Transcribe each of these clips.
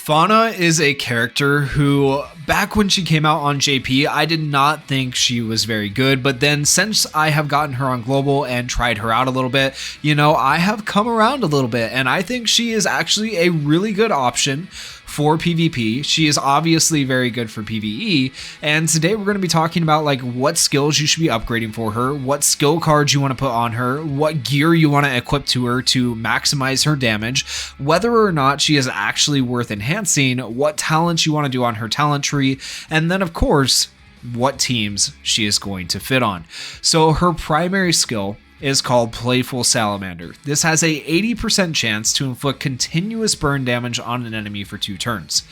Fauna is a character who, back when she came out on JP, I did not think she was very good, but then since I have gotten her on Global and tried her out a little bit, I have come around a little bit, and I think she is actually a really good option for PvP. She is obviously very good for PvE, and today we're going to be talking about what skills you should be upgrading for her, what skill cards you want to put on her, what gear you want to equip to her to maximize her damage, whether or not she is actually worth enhancing, what talents you want to do on her talent tree, and then of course what teams she is going to fit on. So her primary skill is called Playful Salamander. This has a 80% chance to inflict continuous burn damage on an enemy for 2 turns.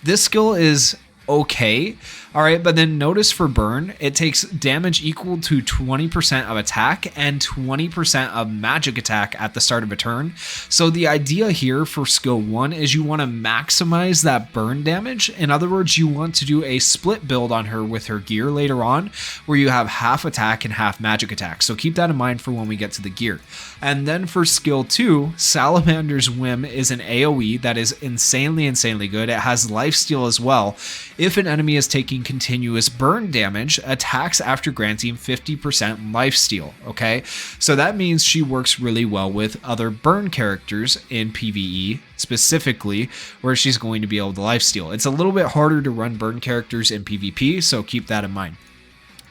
This skill is okay, alright, but then notice for burn, it takes damage equal to 20% of attack and 20% of magic attack at the start of a turn. So the idea here for skill 1 is you want to maximize that burn damage. In other words, you want to do a split build on her with her gear later on, where you have half attack and half magic attack. So keep that in mind for when we get to the gear. And then for skill 2, Salamander's Whim is an AoE that is insanely good. It has lifesteal as well. If an enemy is taking continuous burn damage, attacks after granting 50% lifesteal, okay? So that means she works really well with other burn characters in PvE, specifically, where she's going to be able to lifesteal. It's a little bit harder to run burn characters in PvP, so keep that in mind.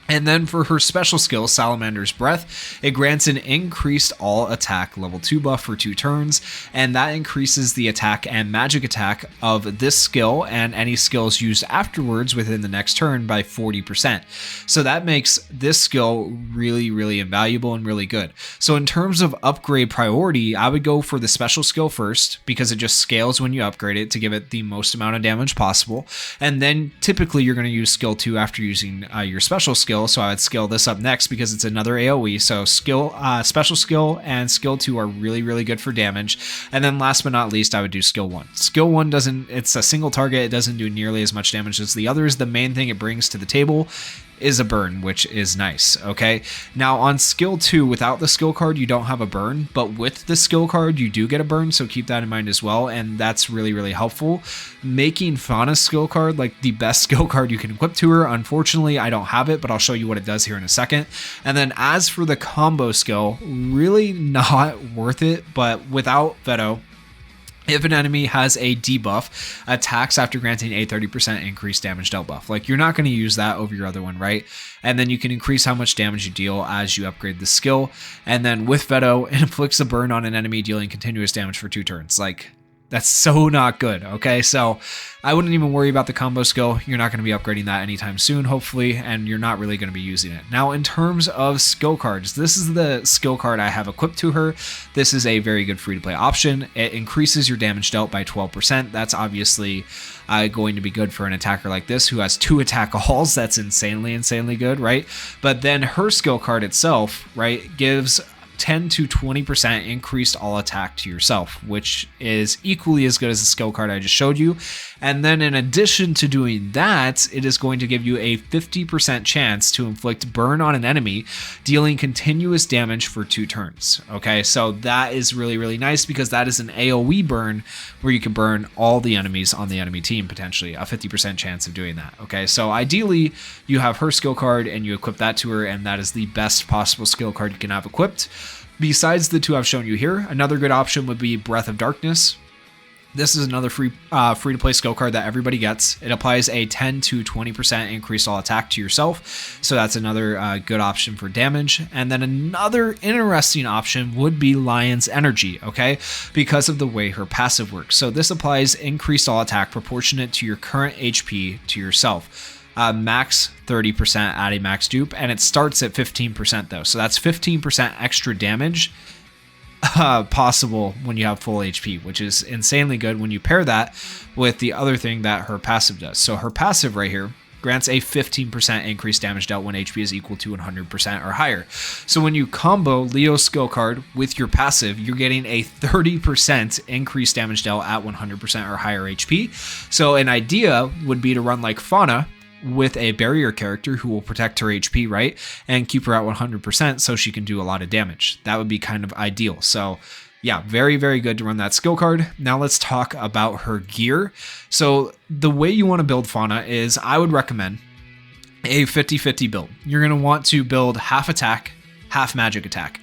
And then for her special skill, Salamander's Breath, it grants an increased all attack level 2 buff for 2 turns, and that increases the attack and magic attack of this skill and any skills used afterwards within the next turn by 40%. So that makes this skill really invaluable and really good. So in terms of upgrade priority, I would go for the special skill first, because it just scales when you upgrade it to give it the most amount of damage possible. And then typically you're going to use skill 2 after using your special skill. So I would scale this up next because it's another AoE. So special skill and skill 2 are really good for damage. And then last but not least, I would do skill 1. Skill 1 it's a single target. It doesn't do nearly as much damage as the others. The main thing it brings to the table is a burn, which is nice. Okay, now on skill 2, without the skill card you don't have a burn, but with the skill card you do get a burn, so keep that in mind as well, and that's really helpful, making Fana's skill card the best skill card you can equip to her. Unfortunately I don't have it, but I'll show you what it does here in a second. And then as for the combo skill, really not worth it, but without Veto, if an enemy has a debuff, attacks after granting a 30% increased damage dealt buff. You're not going to use that over your other one, right? And then you can increase how much damage you deal as you upgrade the skill. And then with Veto, it inflicts a burn on an enemy dealing continuous damage for 2 turns. That's so not good, okay? So I wouldn't even worry about the combo skill. You're not going to be upgrading that anytime soon, hopefully, and you're not really going to be using it. Now, in terms of skill cards, this is the skill card I have equipped to her. This is a very good free-to-play option. It increases your damage dealt by 12%. That's obviously going to be good for an attacker like this who has 2 attack alls. That's insanely good, right? But then her skill card itself, right, gives 10 to 20% increased all attack to yourself, which is equally as good as the skill card I just showed you. And then in addition to doing that, it is going to give you a 50% chance to inflict burn on an enemy, dealing continuous damage for 2 turns. Okay, so that is really nice, because that is an AoE burn where you can burn all the enemies on the enemy team, potentially a 50% chance of doing that. Okay, so ideally you have her skill card and you equip that to her, and that is the best possible skill card you can have equipped. Besides the 2 I've shown you here, another good option would be Breath of Darkness. This is another free-to-play skill card that everybody gets. It applies a 10 to 20% increased all attack to yourself, so that's another good option for damage. And then another interesting option would be Lion's Energy, okay, because of the way her passive works. So this applies increased all attack proportionate to your current HP to yourself. Max 30% at a max dupe, and it starts at 15% though, so that's 15% extra damage possible when you have full HP, which is insanely good when you pair that with the other thing that her passive does. So her passive right here grants a 15% increased damage dealt when HP is equal to 100% or higher. So when you combo Leo's skill card with your passive, you're getting a 30% increased damage dealt at 100% or higher HP. So an idea would be to run like Fauna, with a barrier character who will protect her HP, right? And keep her at 100% so she can do a lot of damage. That would be kind of ideal. So Yeah, very, very good to run that skill card. Now let's talk about her gear. So the way you want to build Fauna is I would recommend a 50-50 build. You're going to want to build half attack, half magic attack.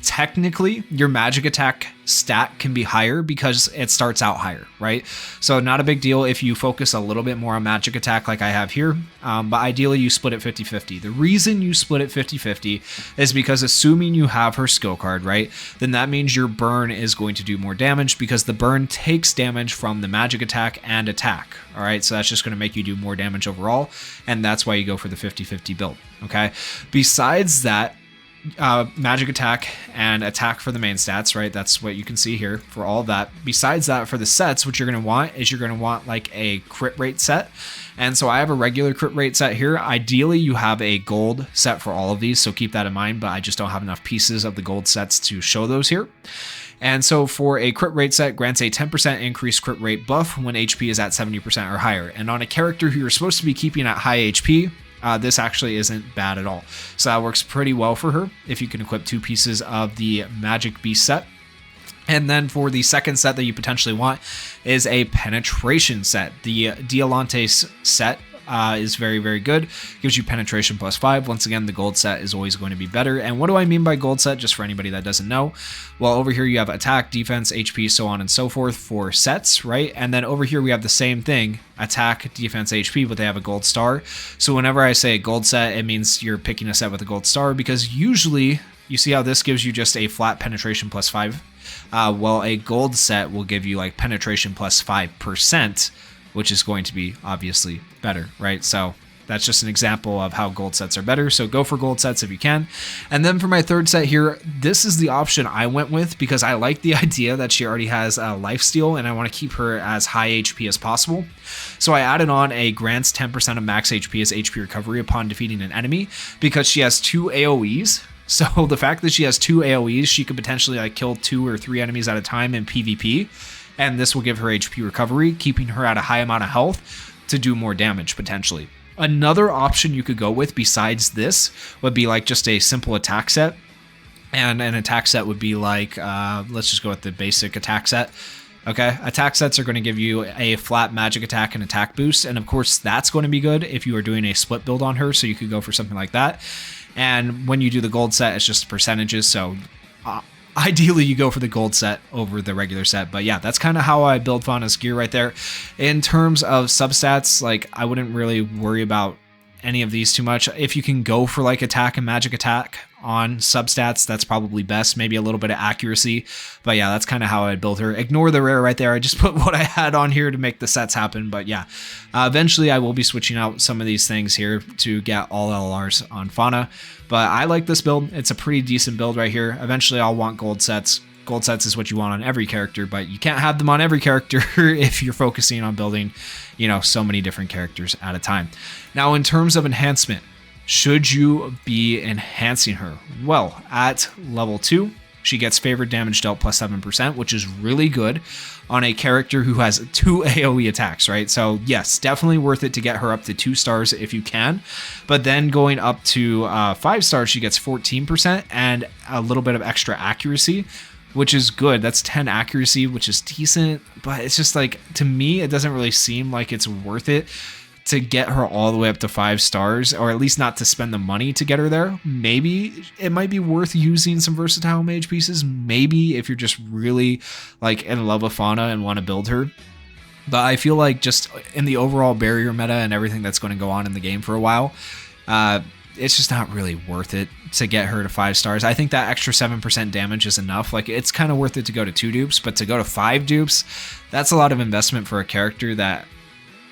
Technically, your magic attack stat can be higher because it starts out higher, right? So not a big deal if you focus a little bit more on magic attack like I have here, but ideally you split it 50-50. The reason you split it 50-50 is because assuming you have her skill card, right, then that means your burn is going to do more damage because the burn takes damage from the magic attack and attack, all right? So that's just going to make you do more damage overall, and that's why you go for the 50-50 build, okay? Besides that, magic attack and attack for the main stats, right? That's what you can see here for all of that. Besides that, for the sets, what you're going to want is you're going to want like a crit rate set. And so I have a regular crit rate set here. Ideally, you have a gold set for all of these, so keep that in mind, but I just don't have enough pieces of the gold sets to show those here. And so for a crit rate set, grants a 10% increased crit rate buff when HP is at 70% or higher. And on a character who you're supposed to be keeping at high HP, this actually isn't bad at all. So that works pretty well for her if you can equip 2 pieces of the Magic Beast set. And then for the second set that you potentially want is a penetration set. The Diolantes set is very, very good. Gives you penetration +5. Once again, the gold set is always going to be better. And what do I mean by gold set, just for anybody that doesn't know? Well, over here you have attack, defense, HP, so on and so forth for sets, right? And then over here we have the same thing, attack, defense, HP, but they have a gold star. So whenever I say gold set, it means you're picking a set with a gold star, because usually you see how this gives you just a flat penetration +5. Well, a gold set will give you like penetration +5%, which is going to be obviously better, right? So that's just an example of how gold sets are better. So go for gold sets if you can. And then for my third set here, this is the option I went with because I like the idea that she already has a lifesteal and I want to keep her as high HP as possible. So I added on a grants 10% of max HP as HP recovery upon defeating an enemy because she has 2 AoEs. So the fact that she has 2 AoEs, she could potentially like kill 2 or 3 enemies at a time in PvP. And this will give her HP recovery, keeping her at a high amount of health to do more damage potentially. Another option you could go with besides this would be like just a simple attack set. And an attack set would be like, let's just go with the basic attack set. Okay, attack sets are going to give you a flat magic attack and attack boost. And of course, that's going to be good if you are doing a split build on her. So you could go for something like that. And when you do the gold set, it's just percentages. So ideally, you go for the gold set over the regular set. But yeah, that's kind of how I build Fauna's gear right there. In terms of substats, like I wouldn't really worry about any of these too much. If you can go for like attack and magic attack on substats, that's probably best. Maybe a little bit of accuracy. But yeah, that's kind of how I build her. Ignore the rare right there. I just put what I had on here to make the sets happen. But yeah, eventually I will be switching out some of these things here to get all LRs on Fauna. But I like this build. It's a pretty decent build right here. Eventually I'll want gold sets. Gold sets is what you want on every character, but you can't have them on every character if you're focusing on building, you know, so many different characters at a time. Now, in terms of enhancement, should you be enhancing her? Well, at level 2, she gets favored damage dealt +7%, which is really good on a character who has 2 AoE attacks, right? So yes, definitely worth it to get her up to 2 stars if you can. But then going up to 5 stars, she gets 14% and a little bit of extra accuracy, which is good. That's 10 accuracy, which is decent, but it's just like, to me, it doesn't really seem like it's worth it to get her all the way up to 5 stars, or at least not to spend the money to get her there. Maybe it might be worth using some versatile mage pieces, maybe if you're just really like in love with Fauna and want to build her. But I feel like just in the overall barrier meta and everything that's going to go on in the game for a while, it's just not really worth it to get her to 5 stars. I think that extra 7% damage is enough. Like, it's kind of worth it to go to 2 dupes, but to go to 5 dupes, that's a lot of investment for a character that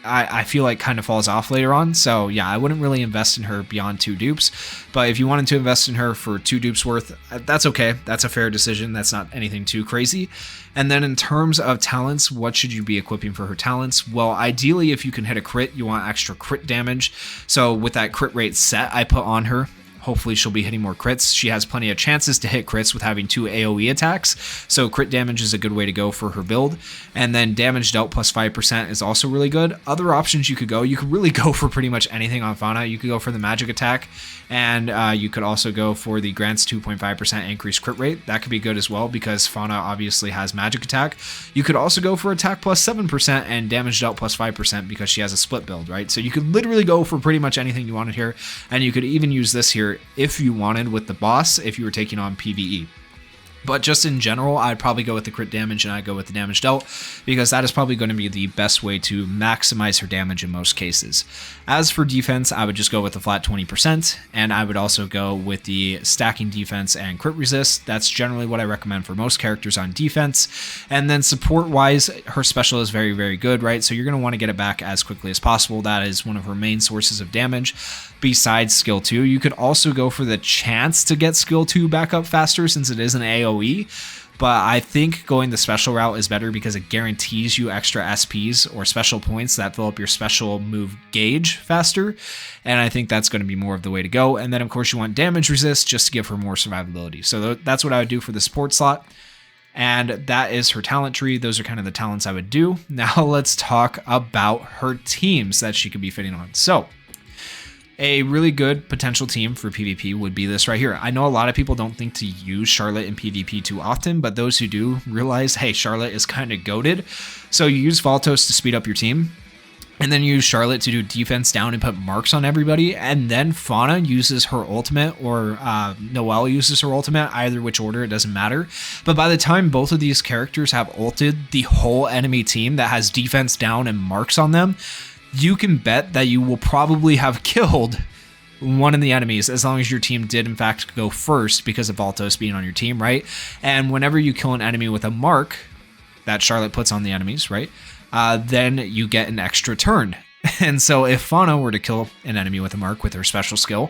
I feel like kind of falls off later on. So yeah, I wouldn't really invest in her beyond 2 dupes. But if you wanted to invest in her for 2 dupes worth, that's okay. That's a fair decision. That's not anything too crazy. And then in terms of talents, what should you be equipping for her talents? Well, ideally, if you can hit a crit, you want extra crit damage. So with that crit rate set I put on her, hopefully she'll be hitting more crits. She has plenty of chances to hit crits with having 2 AoE attacks, so crit damage is a good way to go for her build. And then damage dealt plus 5% is also really good. Other options you could really go for pretty much anything on Fauna. You could go for the magic attack, and you could also go for the grants 2.5% increased crit rate. That could be good as well because Fauna obviously has magic attack. You could also go for attack plus 7% and damage dealt plus 5% because she has a split build, right? So you could literally go for pretty much anything you wanted here, and you could even use this here if you wanted with the boss if you were taking on PvE. But just in general, I'd probably go with the crit damage and I'd go with the damage dealt because that is probably going to be the best way to maximize her damage in most cases. As for defense, I would just go with the flat 20%, and I would also go with the stacking defense and crit resist. That's generally what I recommend for most characters on defense. And then support wise, her special is very, very good, right? So you're going to want to get it back as quickly as possible. That is one of her main sources of damage besides skill 2. You could also go for the chance to get skill 2 back up faster since it is an AoE, but I think going the special route is better because it guarantees you extra SPs or special points that fill up your special move gauge faster, and I think that's going to be more of the way to go. And then of course you want damage resist just to give her more survivability. So that's what I would do for the support slot. And that is her talent tree. Those are kind of the talents I would do. Now let's talk about her teams that she could be fitting on. So a really good potential team for PvP would be this right here. I know a lot of people don't think to use Charlotte in PvP too often, but those who do realize, hey, Charlotte is kind of goated. So you use Valtos to speed up your team, and then you use Charlotte to do defense down and put marks on everybody, and then Fauna uses her ultimate, or Noelle uses her ultimate, either which order, it doesn't matter. But by the time both of these characters have ulted the whole enemy team that has defense down and marks on them, you can bet that you will probably have killed one of the enemies as long as your team did in fact go first because of Valtos being on your team, right? And whenever you kill an enemy with a mark that Charlotte puts on the enemies, right, then you get an extra turn. And so if Fauna were to kill an enemy with a mark with her special skill,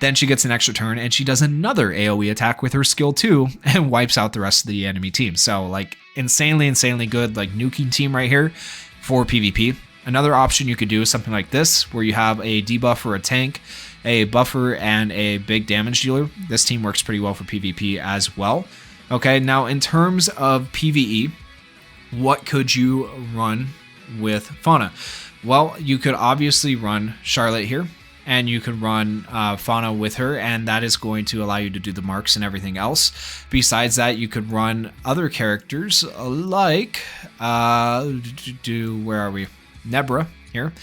then she gets an extra turn and she does another AoE attack with her skill 2 and wipes out the rest of the enemy team. So like insanely good like nuking team right here for PvP. Another option you could do is something like this, where you have a debuff or a tank, a buffer, and a big damage dealer. This team works pretty well for PvP as well. Okay, now in terms of PvE, what could you run with Fauna? Well, you could obviously run Charlotte here, and you could run Fauna with her, and that is going to allow you to do the marks and everything else. Besides that, you could run other characters like, where are we? Nebra here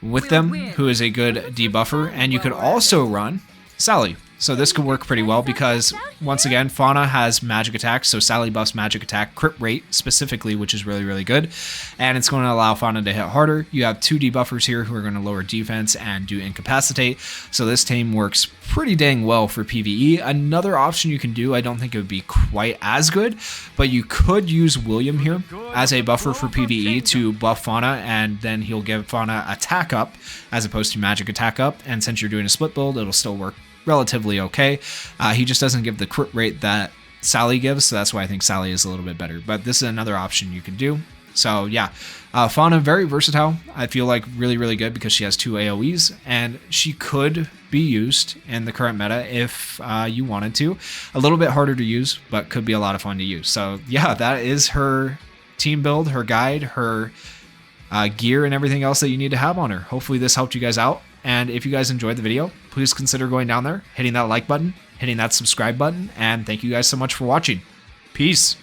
with them, who is a good debuffer, and you could also run Sally. So this could work pretty well because, once again, Fauna has magic attack, so Sally buffs magic attack crit rate specifically, which is really good, and it's going to allow Fauna to hit harder. You have 2 debuffers here who are going to lower defense and do incapacitate, so this team works pretty dang well for PvE. Another option you can do, I don't think it would be quite as good, but you could use William here as a buffer for PvE to buff Fauna, and then he'll give Fauna attack up as opposed to magic attack up, and since you're doing a split build, it'll still work relatively okay. He just doesn't give the crit rate that Sally gives, so that's why I think Sally is a little bit better. But this is another option you can do. So yeah, Fauna, very versatile. I feel like really good because she has 2 AoEs, and she could be used in the current meta if you wanted to. A little bit harder to use, but could be a lot of fun to use. So yeah, that is her team build, her guide, her gear, and everything else that you need to have on her. Hopefully this helped you guys out. And if you guys enjoyed the video, please consider going down there, hitting that like button, hitting that subscribe button, and thank you guys so much for watching. Peace.